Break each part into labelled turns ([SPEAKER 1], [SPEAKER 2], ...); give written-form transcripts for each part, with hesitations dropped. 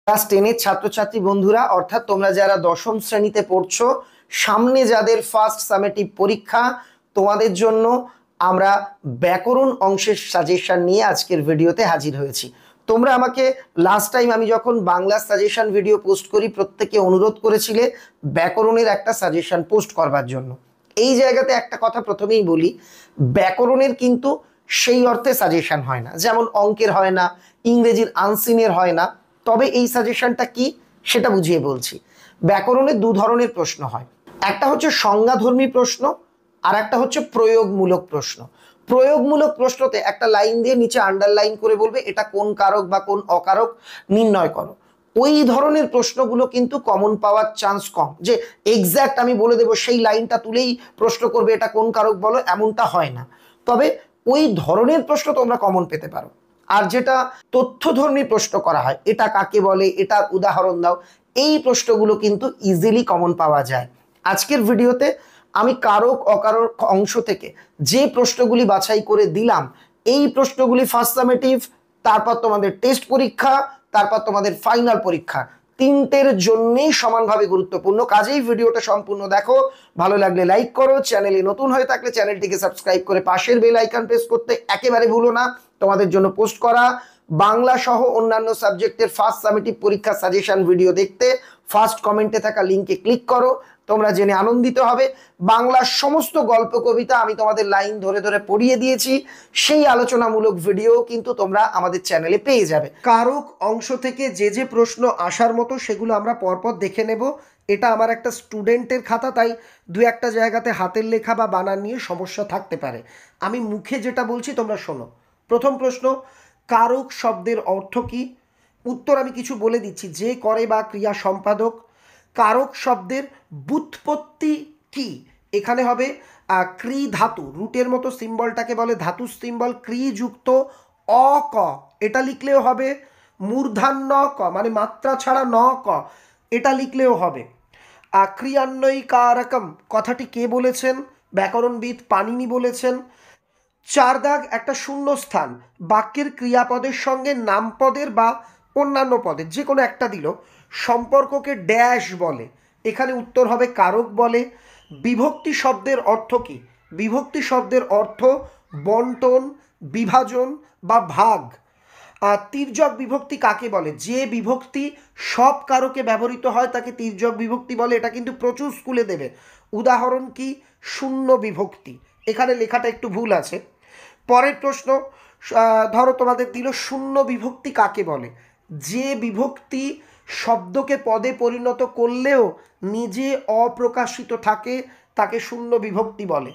[SPEAKER 1] Class 10 এর ছাত্রছাত্রী বন্ধুরা, অর্থাৎ তোমরা যারা দশম শ্রেণীতে পড়ছো, সামনে যাদের ফার্স্ট সামেটিভ পরীক্ষা, তোমাদের জন্য আমরা ব্যাকরণ অংশের সাজেশন নিয়ে আজকের ভিডিওতে হাজির হয়েছি। তোমরা আমাকে লাস্ট টাইম আমি যখন বাংলা সাজেশন ভিডিও পোস্ট করি, প্রত্যেকে অনুরোধ করেছিলে ব্যাকরণের একটা সাজেশন পোস্ট করবার জন্য। এই জায়গাতে একটা কথা প্রথমেই বলি, ব্যাকরণের কিন্তু সেই অর্থে সাজেশন হয় না, যেমন অঙ্কের হয় না, ইংরেজির আনসিনের হয় না। তবে এই সাজেশনটা কি সেটা বুঝিয়ে বলছি। ব্যাকরণে দু ধরনের প্রশ্ন হয়, একটা হচ্ছে সংজ্ঞাধর্মী প্রশ্ন, আর একটা হচ্ছে প্রয়োগমূলক প্রশ্ন। প্রয়োগমূলক প্রশ্নতে একটা লাইন দিয়ে নিচে আন্ডারলাইন করে বলবে এটা কোন কারক বা কোন অকারক নির্ণয় করো। ওই ধরনের প্রশ্নগুলো কিন্তু কমন পাওয়ার চান্স কম, যে এক্স্যাক্ট আমি বলে দেবো সেই লাইনটা তুলেই প্রশ্ন করবে এটা কোন কারক বলো, এমনটা হয় না। তবে ওই ধরনের প্রশ্ন তোমরা কমন পেতে পারো। আর যেটা তথ্যধর্মী প্রশ্ন করা হয়, এটা কাকে বলে, এটার উদাহরণ দাও, এই প্রশ্নগুলো কিন্তু ইজিলি কমন পাওয়া যায়। আজকের ভিডিওতে আমি কারক অকারক অংশ থেকে যে প্রশ্নগুলি বাছাই করে দিলাম, এই প্রশ্নগুলি ফার্স্ট সামেটিভ, তারপর তোমাদের টেস্ট পরীক্ষা, তারপর তোমাদের ফাইনাল পরীক্ষা, তিনটের জন্যই সমানভাবে গুরুত্বপূর্ণ। কাজেই ভিডিওটা সম্পূর্ণ দেখো, ভালো লাগলে লাইক করো, চ্যানেলে নতুন হয়ে থাকলে চ্যানেলটিকে সাবস্ক্রাইব করে পাশের বেল আইকন প্রেস করতে একেবারে ভুলো না। তোমাদের জন্য পোস্ট করা বাংলা সহ অন্যান্য সাবজেক্টের ফার্স্ট সামেটিভ পরীক্ষা সাজেশন ভিডিও দেখতে ফার্স্ট কমেন্টে থাকা লিঙ্কে ক্লিক করো, তোমরা জেনে আনন্দিত হবে। বাংলার সমস্ত গল্প কবিতা আমি তোমাদের লাইন ধরে ধরে পড়িয়ে দিয়েছি, সেই আলোচনামূলক ভিডিও কিন্তু তোমরা আমাদের চ্যানেলে পেয়ে যাবে। কারক অংশ থেকে যে যে প্রশ্ন আসার মতো সেগুলো আমরা পরপর দেখে নেব। এটা আমার একটা স্টুডেন্টের খাতা, তাই দু একটা জায়গাতে হাতের লেখা বা বানান নিয়ে সমস্যা থাকতে পারে। আমি মুখে যেটা বলছি তোমরা শোনো। প্রথম প্রশ্ন, কারক শব্দের অর্থ কি? উত্তর আমি কিছু বলে দিচ্ছি, যে করে বা ক্রিয়া সম্পাদক। কারক শব্দের ব্যুৎপত্তি কি? এখানে হবে ক্রি ধাতু, রুটের মতো সিম্বলটাকে বলে ধাতু সিম্বল, ক্রি যুক্ত অ ক, এটা লিখলেও হবে। মূর্ধান্য ক মানে মাত্রা ছাড়া ন ক, এটা লিখলেও হবে। ক্রিয়ান্বয়ীকারকম কথাটি কে বলেছেন? ব্যাকরণবিদ পাণিনি বলেছেন। চার দাগ, একটা শূন্য স্থান, বাক্যের ক্রিয়াপদের সঙ্গে নামপদের বা অন্যান্য পদের যে কোনো একটা দিল, সম্পর্ককে ড্যাশ বলে। এখানে উত্তর হবে কারক বলে। বিভক্তি শব্দের অর্থ কি? বিভক্তি শব্দের অর্থ বন্টন, বিভাজন বা ভাগ। আর তির্যক বিভক্তি কাকে বলে? যে বিভক্তি সব কারকে ব্যবহৃত হয় তাকে তির্যক বিভক্তি বলে। এটা কিন্তু প্রচুর স্কুলে দেবে। উদাহরণ কি? শূন্য বিভক্তি। এখানে লেখাটা একটু ভুল আছে। পরের প্রশ্ন, ধরো তোমাদের দিল শূন্য বিভক্তি কাকে বলে? যে বিভক্তি শব্দকে পদে পরিণত করলেও নিজে অপ্রকাশিত থাকে তাকে শূন্য বিভক্তি বলে।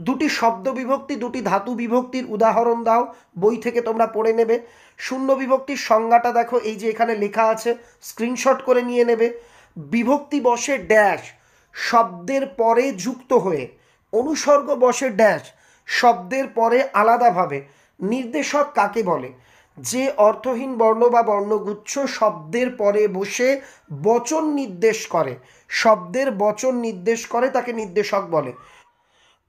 [SPEAKER 1] দুটি শব্দ বিভক্তি, দুটি ধাতু বিভক্তির উদাহরণ দাও, বই থেকে তোমরা পড়ে নেবে। শূন্য বিভক্তির সংজ্ঞাটা দেখো, এই যে এখানে লেখা আছে, স্ক্রিনশট করে নিয়ে নেবে। বিভক্তি বসে ড্যাশ শব্দের পরে যুক্ত হয়ে, অনুসর্গ বসে ড্যাশ শব্দের পরে আলাদাভাবে। নির্দেশক কাকে বলে? যে অর্থহীন বর্ণ বা বর্ণগুচ্ছ শব্দের পরে বসে বচন নির্দেশ করে, শব্দের বচন নির্দেশ করে তাকে নির্দেশক বলে।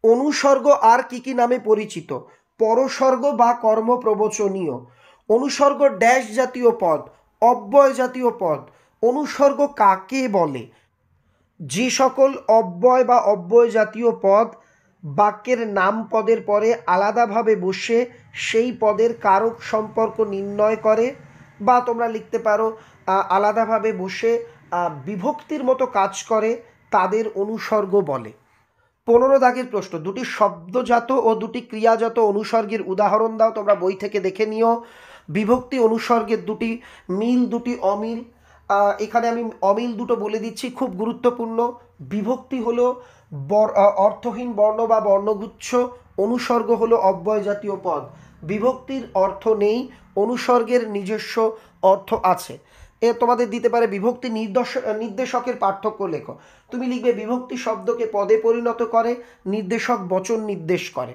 [SPEAKER 1] অনুসর্গ আর কি কি নামে পরিচিত? পরসর্গ বা কর্মপ্রবচনীয়। অনুসর্গ ড্যাশ জাতীয় পদ, অব্যয় জাতীয় পদ। অনুসর্গ কাকে বলে? যে সকল অব্যয় বা অব্যয় জাতীয় পদ বাক্যের নাম পদের পরে আলাদাভাবে বসে সেই পদের কারক সম্পর্ক নির্ণয় করে, বা তোমরা লিখতে পারো আলাদাভাবে বসে বিভক্তির মতো কাজ করে, তাদের অনুসর্গ বলে। 15 দাগের প্রশ্ন, দুটি শব্দজাত ও দুটি ক্রিয়াজাত অনুসর্গের উদাহরণ দাও। তোমরা বই থেকে দেখে নিও। বিভক্তি অনুসর্গের দুটি মিল, দুটি অমিল। এখানে আমি অমিল দুটো বলে দিচ্ছি, খুব গুরুত্বপূর্ণ। বিভক্তি হলো অর্থহীন বর্ণ বা বর্ণগুচ্ছ, অনুসর্গ হলো অব্যয় জাতীয় পদ। বিভক্তির অর্থ নেই, অনুসর্গের নিজস্ব অর্থ আছে। এ তোমাদের দিতে পারে বিভক্তি নির্দেশকের পার্থক্য লেখো। তুমি লিখবে বিভক্তি শব্দকে পদে পরিণত করে, নির্দেশক বচন নির্দেশ করে।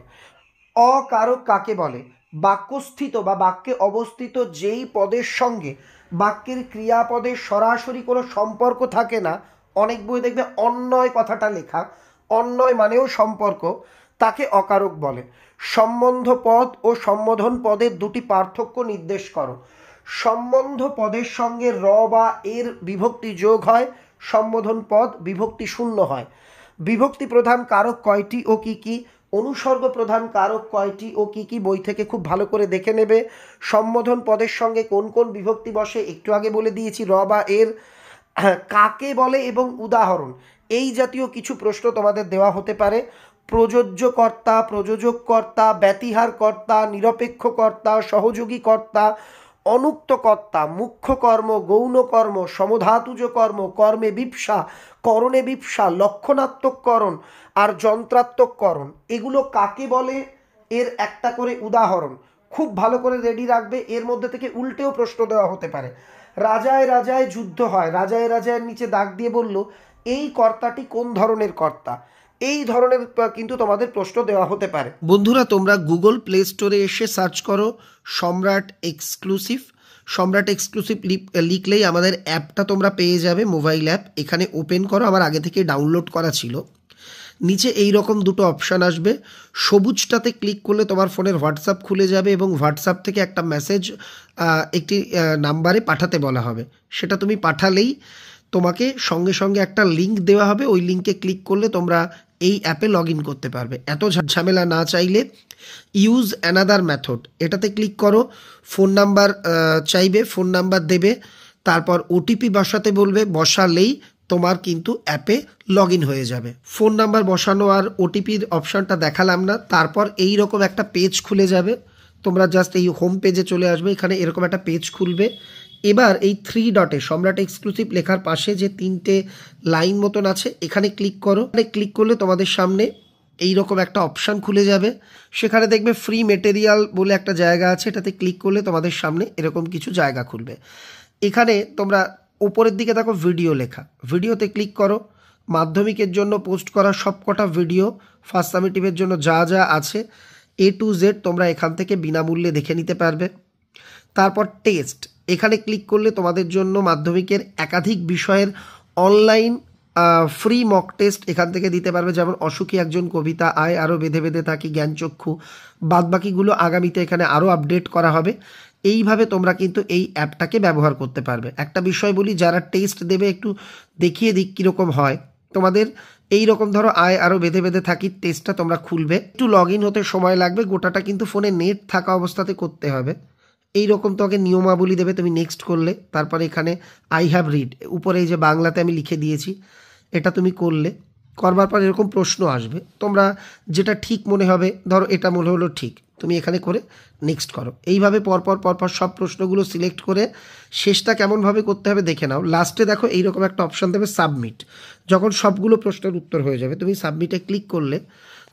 [SPEAKER 1] অকারক কাকে বলে? বাক্যস্থিত বা বাক্যে অবস্থিত যেই পদের সঙ্গে বাক্যের ক্রিয়াপদের সরাসরি কোনো সম্পর্ক থাকে না, অনেক বই দেখবে অন্যয় কথাটা লেখা, অন্যয় মানেও সম্পর্ক, তাকে অকারক বলে। সম্বন্ধ পদ ও সম্বোধন পদের দুটি পার্থক্য নির্দেশ করো। সম্বন্ধ পদের সঙ্গে র বা এর বিভক্তি যোগ হয়, সম্বোধন পদ বিভক্তি শূন্য হয়। বিভক্তি প্রধান কারক কয়টি ও কি কি, অনুসর্গ প্রধান কারক কয়টি ও কি কি, বই থেকে খুব ভালো করে দেখে নেবে। সম্বোধন পদের সঙ্গে কোন কোন বিভক্তি বসে একটু আগে বলে দিয়েছি, র বা এর, কাকে বলে এবং উদাহরণ, এই জাতীয় কিছু প্রশ্ন তোমাদের দেওয়া হতে পারে। প্রযোজ্য কর্তা, প্রযোজক কর্তা, ব্যতিহার কর্তা, নিরপেক্ষ কর্তা, সহযোগী কর্তা, অনুক্ত কর্তা, মুখ্য কর্ম, গৌণ কর্ম, সমধাতুজ কর্ম, কর্মে বিপ্সা, করণে বিপ্সা, লক্ষণাত্মক করণ আর যন্ত্রাত্মক করণ, এগুলো কাকে বলে, এর একটা করে উদাহরণ খুব ভালো করে রেডি রাখবে। এর মধ্যে থেকে উল্টেও প্রশ্ন দেওয়া হতে পারে। রাজায় রাজায় যুদ্ধ হয়, রাজায় রাজায় নিচে দাগ দিয়ে বলল এই কর্তাটি কোন ধরনের কর্তা, এই ধরনের কিন্তু তোমাদের প্রশ্ন দেওয়া হতে পারে। বন্ধুরা, তোমরা গুগল প্লে স্টোরে এসে সার্চ করো সম্রাট এক্সক্লুসিভ। সম্রাট এক্সক্লুসিভ লিখলেই আমাদের অ্যাপটা তোমরা পেয়ে যাবে, মোবাইল অ্যাপ। এখানে ওপেন করো, আমার আগে থেকে ডাউনলোড করা ছিল। নিচে এই রকম দুটো অপশান আসবে, সবুজটাতে ক্লিক করলে তোমার ফোনের হোয়াটসঅ্যাপ খুলে যাবে এবং হোয়াটসঅ্যাপ থেকে একটা মেসেজ একটি নাম্বারে পাঠাতে বলা হবে। সেটা তুমি পাঠালেই তোমাকে সঙ্গে সঙ্গে একটা লিঙ্ক দেওয়া হবে, ওই লিঙ্কে ক্লিক করলে তোমরা এই অ্যাপে লগ ইন করতে পারবে। এত ঝামেলা না চাইলে ইউজ অ্যানাদার মেথড, এটাতে ক্লিক করো। ফোন নাম্বার চাইবে, ফোন নাম্বার দেবে, তারপর ওটিপি বসাতে বলবে, বসালেই তোমার কিন্তু অ্যাপে লগ ইন হয়ে যাবে। ফোন নাম্বার বসানো আর ওটিপির অপশানটা দেখালাম না। তারপর এই রকম একটা পেজ খুলে যাবে, তোমরা জাস্ট এই হোম পেজে চলে আসবে, এখানে এরকম একটা পেজ খুলবে। এবার এই 3 ডটে সম্রাট এক্সক্লুসিভ লেখার পাশে যে 3টে লাইন মতন আছে, এখানে ক্লিক করো। ক্লিক করলে তোমাদের সামনে এই রকম একটা অপশান খুলে যাবে, সেখানে দেখবে ফ্রি মেটেরিয়াল বলে একটা জায়গা আছে, এটাতে ক্লিক করলে তোমাদের সামনে এরকম কিছু জায়গা খুলবে। এখানে তোমরা উপরের দিকে দেখো ভিডিও লেখা, ভিডিওতে ক্লিক করো। মাধ্যমিকের জন্য পোস্ট করা সবকটা ভিডিও, ফার্স্ট সামেটিভের জন্য যা যা আছে A to Z তোমরা এখান থেকে বিনামূল্যে দেখে নিতে পারবে। তারপর টেস্ট, এখানে ক্লিক করলে তোমাদের জন্য মাধ্যমিকের একাধিক বিষয়ের অনলাইন ফ্রি মক টেস্ট এখান থেকে দিতে পারবে, যেমন অসুখী একজন কবিতা, আয় আরও বেঁধে বেঁধে থাকি, জ্ঞানচক্ষু, বাদবাকিগুলো আগামীতে এখানে আরও আপডেট করা হবে। এইভাবে তোমরা কিন্তু এই অ্যাপটাকে ব্যবহার করতে পারবে। একটা বিষয় বলি, যারা টেস্ট দেবে একটু দেখিয়ে দিক কীরকম হয় তোমাদের। এই রকম ধরো আয় আরও বেঁধে বেঁধে থাকি টেস্টটা তোমরা খুলবে, একটু লগ ইন হতে সময় লাগবে, গোটাটা কিন্তু ফোনে নেট থাকা অবস্থাতে করতে হবে। এই রকম তোমাকে নিয়মাবলী দেবে, তুমি নেক্সট করলে তারপরে এখানে আই হ্যাভ রিড, উপরে এই যে বাংলাতে আমি লিখে দিয়েছি, এটা তুমি করলে, করবার পর এরকম প্রশ্ন আসবে, তোমরা যেটা ঠিক মনে হবে, ধরো এটা মনে হলো ঠিক, তুমি এখানে করে নেক্সট করো। এইভাবে পরপর পরপর সব প্রশ্নগুলো সিলেক্ট করে শেষটা কেমনভাবে করতে হবে দেখে নাও। লাস্টে দেখো এইরকম একটা অপশান দেবে সাবমিট। যখন সবগুলো প্রশ্নের উত্তর হয়ে যাবে, তুমি সাবমিটে ক্লিক করলে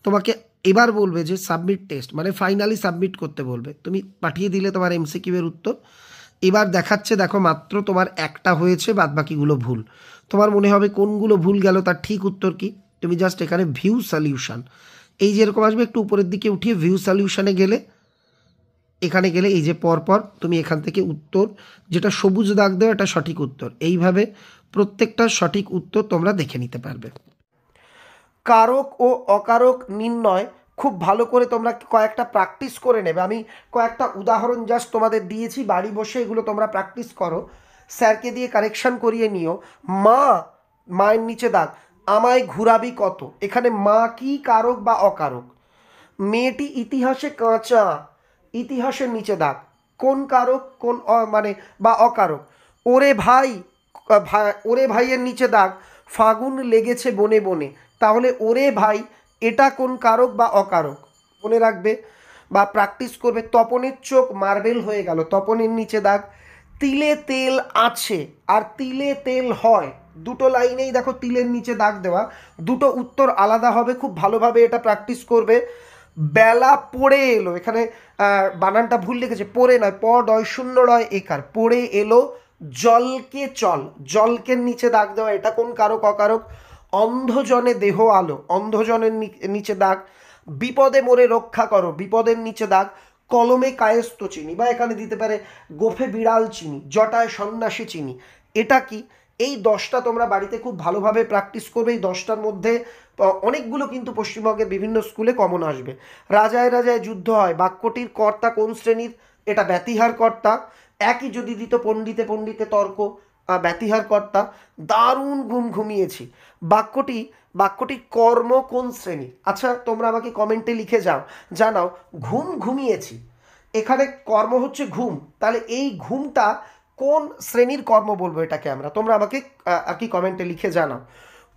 [SPEAKER 1] তোমাকে এবার বলবে যে সাবমিট টেস্ট, মানে ফাইনালি সাবমিট করতে বলবে। তুমি পাঠিয়ে দিলে তোমার MCQ এর উত্তর। এবার দেখাচ্ছে দেখো মাত্র তোমার একটা হয়েছে, বাদবাকিগুলো ভুল। তোমার মনে হবে কোনগুলো ভুল গেল, তার ঠিক উত্তর কি, তুমি জাস্ট এখানে ভিউ সলিউশন, এই যে এরকম আসবে, একটু উপরের দিকে উঠিয়ে ভিউ সলিউশনে গেলে, এখানে গেলে এই যে পরপর তুমি এখান থেকে উত্তর, যেটা সবুজ দাগ দেওয়া এটা সঠিক উত্তর, এইভাবে প্রত্যেকটা সঠিক উত্তর তোমরা দেখে নিতে পারবে। কারক ও অকারক নির্ণয় খুব ভালো করে তোমরা কয়েকটা প্র্যাকটিস করে নেবে। আমি কয়েকটা উদাহরণ জাস্ট তোমাদের দিয়েছি, বাড়ি বসে এগুলো তোমরা প্র্যাকটিস করো, স্যারকে দিয়ে কারেকশান করিয়ে নিও। মা, মায়ের নিচে দাগ, আমায় ঘুরাবি কত, এখানে মা কি কারক বা অকারক। মেয়েটি ইতিহাসে কাঁচা, ইতিহাসের নিচে দাগ, কোন কারক, কোন মানে বা অকারক। ওরে ভাই, ওরে ভাইয়ের নিচে দাগ, ফাগুন লেগেছে বনে বনে, তাহলে ওরে ভাই এটা কোন কারক বা অকারক, মনে রাখবে বা প্র্যাকটিস করবে। তপনের চোখ মার্বেল হয়ে গেল, তপনের নিচে দাগ। তিলে তেল আছে আর তিলে তেল হয়, দুটো লাইনেই দেখো তিলের নিচে দাগ দেওয়া, দুটো উত্তর আলাদা হবে, খুব ভালোভাবে এটা প্র্যাকটিস করবে। বেলা পড়ে এলো, এখানে বানানটা ভুল লিখেছে, পড়ে নয়, প ডয় শূন্য রয় একার, পড়ে এলো জলকে চল, জলকের নিচে দাগ দেওয়া, এটা কোন কারক অকারক। অন্ধজনে দেহ আলো, অন্ধজনের নিচে দাগ। বিপদে মোরে রক্ষা করো, বিপদের নিচে দাগ। কলমে কায়স্থ চিনি, বা এখানে দিতে পারে গোফে বিড়াল চিনি, জটায় সন্ন্যাসী চিনি, এটা কি। এই 10টা তোমরা বাড়িতে খুব ভালোভাবে প্র্যাকটিস করবে। এই 10টার মধ্যে অনেকগুলো কিন্তু পশ্চিমবঙ্গের বিভিন্ন স্কুলে কমন আসবে। রাজায় রাজায় যুদ্ধ হয়, বাক্যটির কর্তা কোন শ্রেণীর, এটা ব্যতিহার কর্তা। একই যদি দিত পণ্ডিতে পণ্ডিতে তর্ক, ব্যতিহার কর্তা, দারুণ ঘুমিয়েছি। বাক্যটি কর্ম কোন শ্রেণী? আচ্ছা তোমরা আমাকে কমেন্টে লিখে জানাও ঘুমিয়েছি, এখানে কর্ম হচ্ছে ঘুম, তাহলে এই ঘুমটা কোন শ্রেণীর কর্ম বলবো এটাকে আমরা? তোমরা আমাকে আর কি কমেন্টে লিখে জানাও।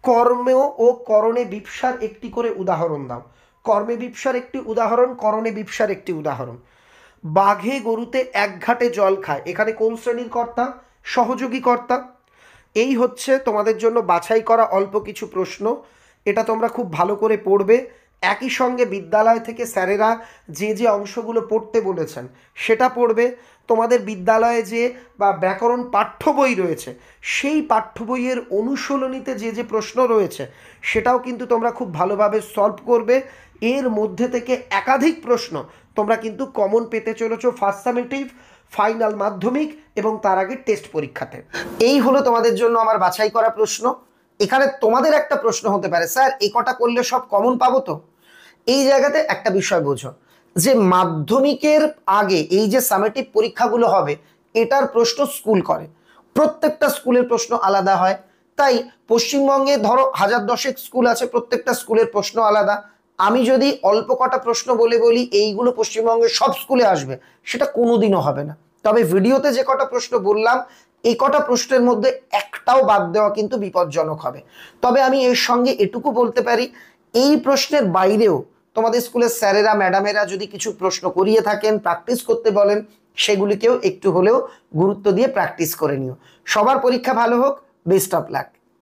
[SPEAKER 1] কর্ম ও করণে বিপ্সার একটি করে উদাহরণ দাও। কর্মে বিপ্সার একটি উদাহরণ, করণে বিপ্সার একটি উদাহরণ। বাঘে গরুতে এক ঘাটে জল খায়, এখানে কোন শ্রেণীর কর্তা? সহযোগী কর্তা। এই হচ্ছে তোমাদের জন্য বাছাই করা অল্প কিছু প্রশ্ন, এটা তোমরা খুব ভালো করে পড়বে। একই সঙ্গে বিদ্যালয় থেকে স্যারেরা যে অংশগুলো পড়তে বলেছেন সেটা পড়বে। তোমাদের বিদ্যালয়ে যে বা ব্যাকরণ পাঠ্য বই রয়েছে সেই পাঠ্য বইয়ের অনুশীলনীতে যে প্রশ্ন রয়েছে সেটাও কিন্তু তোমরা খুব ভালোভাবে সলভ করবে। এর মধ্যে থেকে একাধিক প্রশ্ন তোমরা কিন্তু কমন পেতে চলেছো ফার্স্ট সামেটিভ, ফাইনাল মাধ্যমিক এবং তার আগে টেস্ট পরীক্ষাতে। এই হলো তোমাদের জন্য আমার বাছাই করা প্রশ্ন। এখানে তোমাদের একটা প্রশ্ন হতে পারে, স্যার এই কটা করলে সব কমন পাবো তো? এই জায়গাতে একটা বিষয় বোঝো যে মাধ্যমিকের আগে এই যে সামেটিভ পরীক্ষাগুলো হবে এটার প্রশ্ন স্কুল করে, প্রত্যেকটা স্কুলের প্রশ্ন আলাদা হয়। তাই পশ্চিমবঙ্গে ধরো 1010 স্কুল আছে, প্রত্যেকটা স্কুলের প্রশ্ন আলাদা। আমি যদি অল্প কটা প্রশ্ন বলি এইগুলো পশ্চিমবঙ্গের সব স্কুলে আসবে, সেটা কোনোদিনও হবে না। তবে ভিডিওতে যে কটা প্রশ্ন বললাম এই কটা প্রশ্নের মধ্যে একটাও বাদ দেওয়া কিন্তু বিপজ্জনক হবে। তবে আমি এর সঙ্গে এটুকু বলতে পারি, এই প্রশ্নের বাইরেও তোমাদের স্কুলের স্যারেরা ম্যাডামেরা যদি কিছু প্রশ্ন করিয়ে থাকেন, প্র্যাকটিস করতে বলেন, সেগুলিকেও একটু হলেও গুরুত্ব দিয়ে প্র্যাকটিস করে নিও। সবার পরীক্ষা ভালো হোক, বেস্ট অফ লাক।